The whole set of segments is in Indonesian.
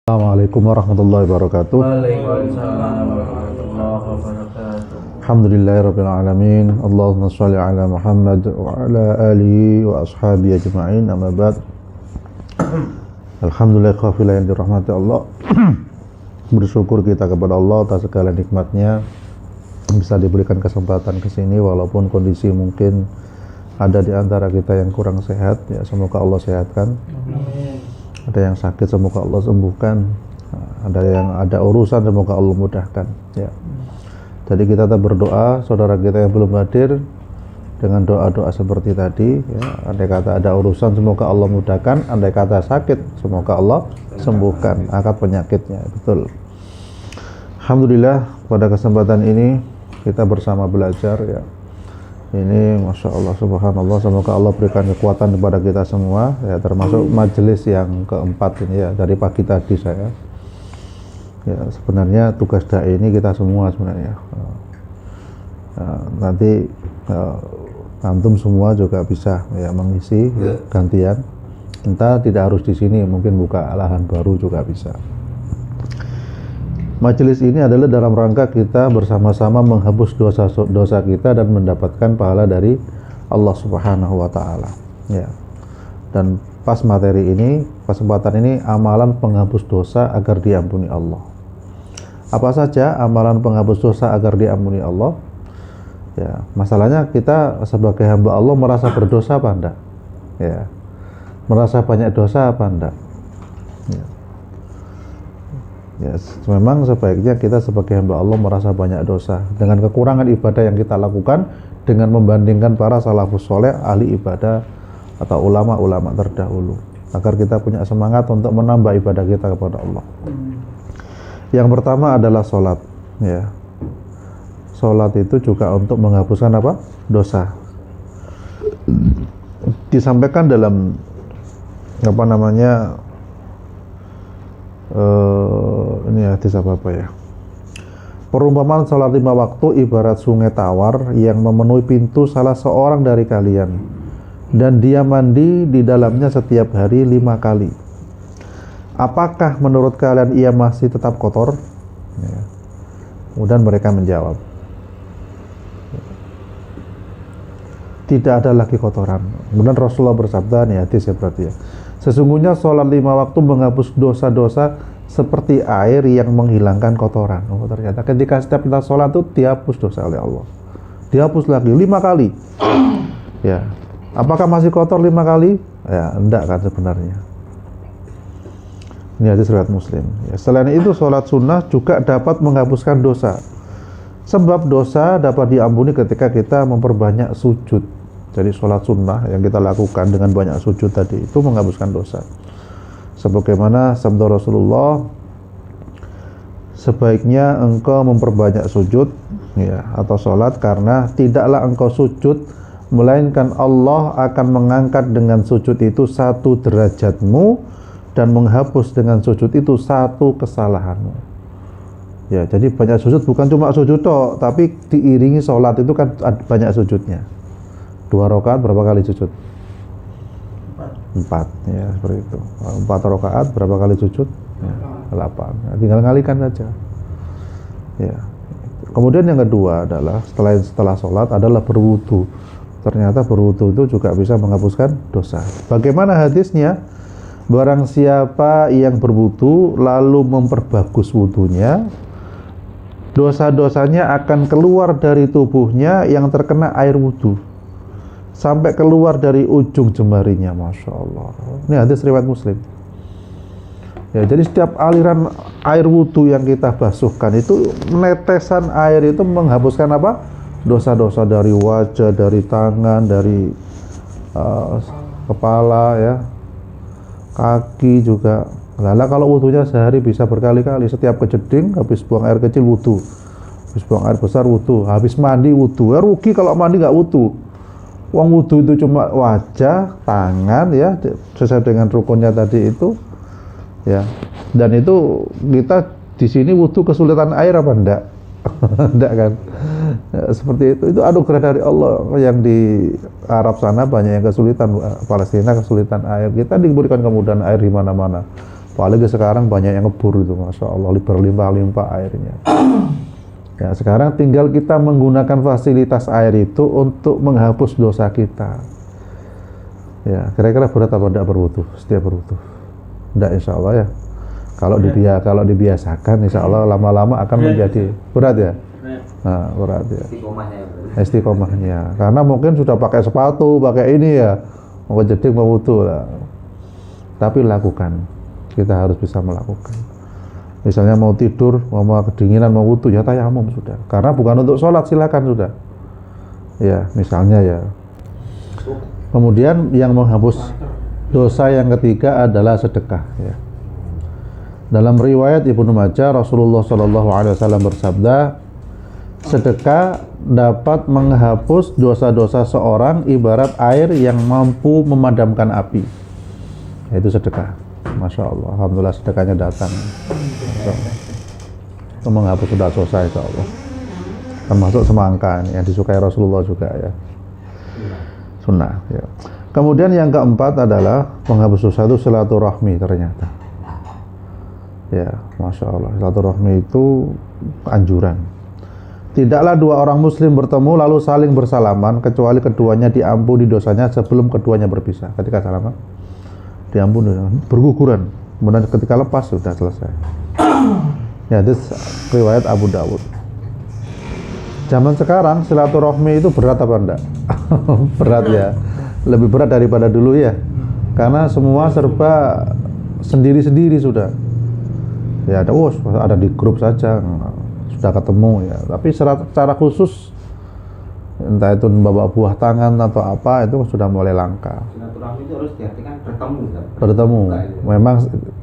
Assalamualaikum warahmatullahi wabarakatuh. Waalaikumsalam warahmatullahi wabarakatuh. Alhamdulillahirabbil alamin. Allahumma shalli ala Muhammad wa ala alihi wa ashabihi ajma'in. Amma ba'd. Alhamdulillah kafilah yang dirahmati Allah. Bersyukur kita kepada Allah atas segala nikmatnya bisa diberikan kesempatan ke sini walaupun kondisi mungkin ada di antara kita yang kurang sehat, ya semoga Allah sehatkan. Ada yang sakit semoga Allah sembuhkan, ada yang ada urusan semoga Allah mudahkan, ya. Jadi kita tetap berdoa saudara kita yang belum hadir dengan doa-doa seperti tadi, ya. Andai kata ada urusan semoga Allah mudahkan, andai kata sakit semoga Allah sembuhkan, angkat penyakitnya. Betul. Alhamdulillah pada kesempatan ini kita bersama belajar, ya. Ini Masya Allah, Subhanallah, semoga Allah berikan kekuatan kepada kita semua, ya, termasuk majelis yang keempat ini, ya, dari pagi tadi saya, ya, sebenarnya tugas da'i ini kita semua sebenarnya, nanti antum semua juga bisa, ya, mengisi, ya, gantian, entah tidak harus di sini, mungkin buka lahan baru juga bisa. Majelis ini adalah dalam rangka kita bersama-sama menghapus dosa-dosa kita dan mendapatkan pahala dari Allah Subhanahu wa taala, ya. Dan pas materi ini, kesempatan ini amalan penghapus dosa agar diampuni Allah. Apa saja amalan penghapus dosa agar diampuni Allah? Ya, masalahnya kita sebagai hamba Allah merasa berdosa apa enggak? Ya. Merasa banyak dosa apa enggak? Ya. Ya, memang sebaiknya kita sebagai hamba Allah merasa banyak dosa dengan kekurangan ibadah yang kita lakukan dengan membandingkan para salafus soleh, ahli ibadah atau ulama-ulama terdahulu, agar kita punya semangat untuk menambah ibadah kita kepada Allah. Yang pertama adalah sholat, ya. Sholat itu juga untuk menghapuskan apa? Dosa. Disampaikan dalam ini hadis apa ya? Perumpamaan salat 5 waktu ibarat sungai tawar yang memenuhi pintu salah seorang dari kalian, dan dia mandi di dalamnya setiap hari 5 kali. Apakah menurut kalian ia masih tetap kotor? Ya. Kemudian mereka menjawab, tidak ada lagi kotoran. Kemudian Rasulullah bersabda, nih hadis ya berarti, ya. Sesungguhnya sholat 5 waktu menghapus dosa-dosa seperti air yang menghilangkan kotoran. Oh, ternyata ketika setiap kita sholat itu dihapus dosa oleh Allah. Dihapus lagi 5 kali. Ya. Apakah masih kotor 5 kali? Ya, enggak kan sebenarnya. Ini hadis riwayat Muslim. Ya, selain itu sholat sunnah juga dapat menghapuskan dosa. Sebab dosa dapat diampuni ketika kita memperbanyak sujud. Jadi sholat sunnah yang kita lakukan dengan banyak sujud tadi itu menghapuskan dosa. Sebagaimana sabda Rasulullah, sebaiknya engkau memperbanyak sujud, ya, atau sholat, karena tidaklah engkau sujud melainkan Allah akan mengangkat dengan sujud itu 1 derajatmu dan menghapus dengan sujud itu 1 kesalahanmu. Ya, jadi banyak sujud bukan cuma sujud toh, tapi diiringi sholat itu kan banyak sujudnya. 2 rakaat berapa kali sujud? 4, ya, seperti itu. 4 rakaat berapa kali sujud? Ya, 8. Ya, tinggal ngalikan saja. Ya. Kemudian yang kedua adalah setelah sholat adalah berwudu. Ternyata berwudu itu juga bisa menghapuskan dosa. Bagaimana hadisnya? Barang siapa yang berwudu lalu memperbagus wudunya, dosa-dosanya akan keluar dari tubuhnya yang terkena air wudu sampai keluar dari ujung jemarinya. Masya Allah. Ini hadis riwayat Muslim. Ya, jadi setiap aliran air wudu yang kita basuhkan itu, netesan air itu menghapuskan apa? Dosa-dosa dari wajah, dari tangan, dari kepala, ya, kaki juga. Lala kalau wudunya sehari bisa berkali-kali, setiap kejeding habis buang air kecil wudu, habis buang air besar wudu, habis mandi wudu. Ya, rugi kalau mandi nggak wudu. Wong wudu itu cuma wajah, tangan, ya, sesuai dengan rukunnya tadi itu, ya. Dan itu kita di sini wudu kesulitan air apa enggak? Enggak kan? Ya, seperti itu anugerah dari Allah. Yang di Arab sana banyak yang kesulitan, Palestina kesulitan air, kita diberikan kemudahan air di mana-mana. Apalagi sekarang banyak yang ngebur itu, masya Allah, berlimpah-limpah airnya. Ya, sekarang tinggal kita menggunakan fasilitas air itu untuk menghapus dosa kita. Ya, kira-kira berat apa tidak berwudu setiap berwudu? Tidak, insya Allah ya. Kalau dibiasakan, insya Allah lama-lama akan menjadi berat ya. Nah, berat ya. Istiqomahnya. Karena mungkin sudah pakai sepatu, pakai ini ya, mau jadi mau wudu lah. Tapi lakukan. Kita harus bisa melakukan. Misalnya mau tidur, mau kedinginan, mau wudu, ya tayamum sudah. Karena bukan untuk sholat, silakan sudah. Ya, misalnya ya. Kemudian yang menghapus dosa yang ketiga adalah sedekah. Ya. Dalam riwayat Ibnu Majah, Rasulullah SAW bersabda, sedekah dapat menghapus dosa-dosa seorang ibarat air yang mampu memadamkan api. Yaitu sedekah. Masya Allah, alhamdulillah sedekahnya datang. Itu menghapus dosa, insya Allah. Termasuk semangka yang disukai Rasulullah juga ya. Sunnah ya. Kemudian yang keempat adalah penghapus dosa itu silaturahmi ternyata. Ya, Masya Allah, silaturahmi itu anjuran. Tidaklah dua orang muslim bertemu lalu saling bersalaman kecuali keduanya diampuni dosanya sebelum keduanya berpisah. Ketika salaman diampuni, berguguran. Kemudian ketika lepas sudah selesai. Ya, itu riwayat Abu Dawud. Zaman sekarang silaturahmi itu berat apa enggak? Berat ya. Lebih berat daripada dulu ya. Karena semua serba sendiri-sendiri sudah. Ya ada di grup saja sudah ketemu ya. Tapi secara khusus entah itu bawa buah tangan atau apa itu sudah mulai langka. Silaturahmi itu harus diartikan bertemu kan? Bertemu. Memang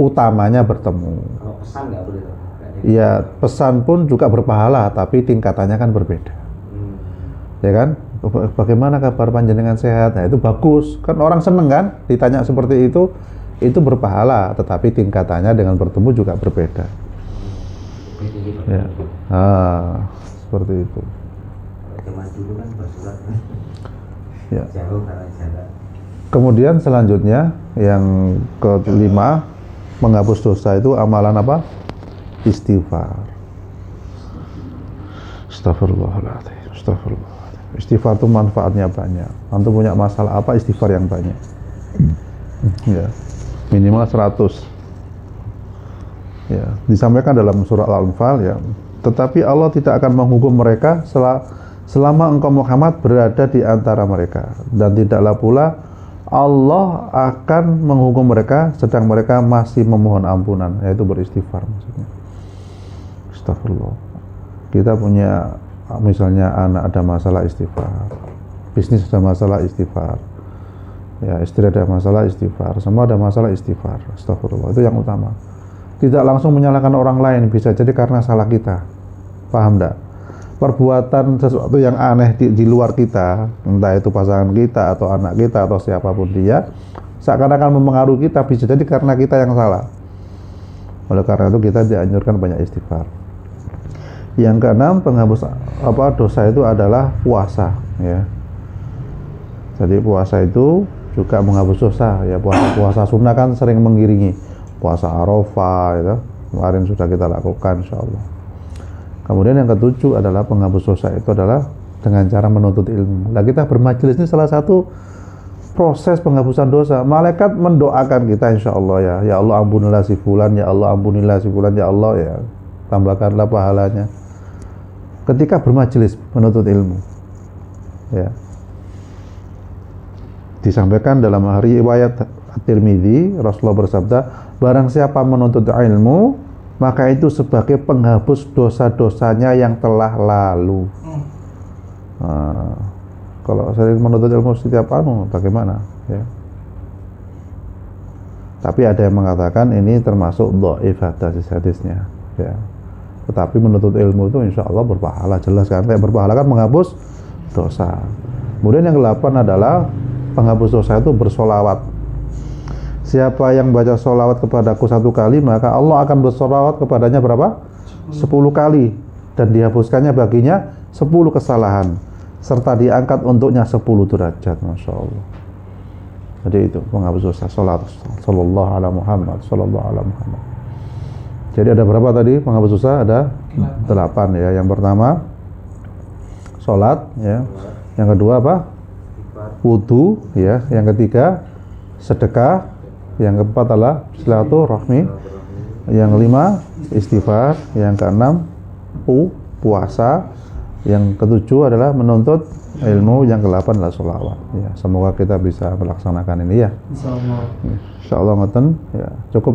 utamanya bertemu. Kalau pesan nggak boleh. Iya, pesan pun juga berpahala, tapi tingkatannya kan berbeda. Ya kan? Bagaimana kabar panjenengan sehat? Nah, itu bagus. Kan orang seneng kan? Ditanya seperti itu berpahala, tetapi tingkatannya dengan bertemu juga berbeda. Ya. Seperti itu. Zaman dulu kan bersurat. Ya. Jauh karena jarak. Kemudian selanjutnya yang kelima, menghapus dosa itu amalan apa? Istighfar. Astagfirullahaladzim. Astagfirullahaladzim. Istighfar itu manfaatnya banyak. Antum punya masalah apa, istighfar yang banyak. Ya, minimal 100. Ya, disampaikan dalam surah Al-Anfal ya. Tetapi Allah tidak akan menghukum mereka selama engkau Muhammad berada di antara mereka, dan tidaklah pula Allah akan menghukum mereka sedang mereka masih memohon ampunan, yaitu beristighfar maksudnya. Astagfirullah. Kita punya misalnya anak ada masalah istighfar, bisnis ada masalah istighfar, ya istri ada masalah istighfar, semua ada masalah istighfar. Astagfirullah, itu yang utama. Tidak langsung menyalahkan orang lain, bisa jadi karena salah kita. Paham enggak? Perbuatan sesuatu yang aneh di luar kita, entah itu pasangan kita atau anak kita atau siapapun dia, seakan-akan mempengaruhi kita, bisa jadi karena kita yang salah. Oleh karena itu kita dianjurkan banyak istighfar. Yang keenam, penghapus dosa itu adalah puasa ya. Jadi puasa itu juga menghapus dosa ya. Puasa sunnah kan sering mengiringi puasa Arafah itu. Kemarin sudah kita lakukan insyaallah. Kemudian yang ketujuh adalah penghapus dosa itu adalah dengan cara menuntut ilmu. Nah, kita bermajelis ini salah satu proses penghapusan dosa. Malaikat mendoakan kita insyaallah ya. Ya Allah ampunilah si fulan, ya Allah ampunilah si fulan, ya Allah ya tambahkanlah pahalanya. Ketika bermajelis menuntut ilmu ya, disampaikan dalam riwayat At-Tirmidzi, Rasulullah bersabda, barang siapa menuntut ilmu maka itu sebagai penghapus dosa-dosanya yang telah lalu. Nah, kalau sering menuntut ilmu setiap bagaimana ya? Tapi ada yang mengatakan ini termasuk dhaif hadisnya ya. Tetapi menuntut ilmu itu insya Allah berpahala, jelas kan? Kayak berpahala kan menghapus dosa. Kemudian yang ke-8 adalah penghapus dosa itu bersolawat. Siapa yang baca solawat kepadaku 1 kali, maka Allah akan bersolawat kepadanya berapa? 10 kali. Dan dihapuskannya baginya 10 kesalahan. Serta diangkat untuknya 10 derajat. Masya Allah. Jadi itu penghapus dosa, salat sallallahu ala Muhammad, sallallahu ala Muhammad. Jadi ada berapa tadi penghapus dosa? Ada 8 ya. Yang pertama salat ya. Yang kedua apa? Wudu ya. Yang ketiga sedekah. Yang keempat adalah silaturahmi. Yang kelima istighfar. Yang keenam puasa. Yang ketujuh adalah menuntut ilmu. Yang ke-8 adalah sholawat ya. Semoga kita bisa melaksanakan ini ya. Insyaallah. Insyaallah ngoten ya. Cukup ya.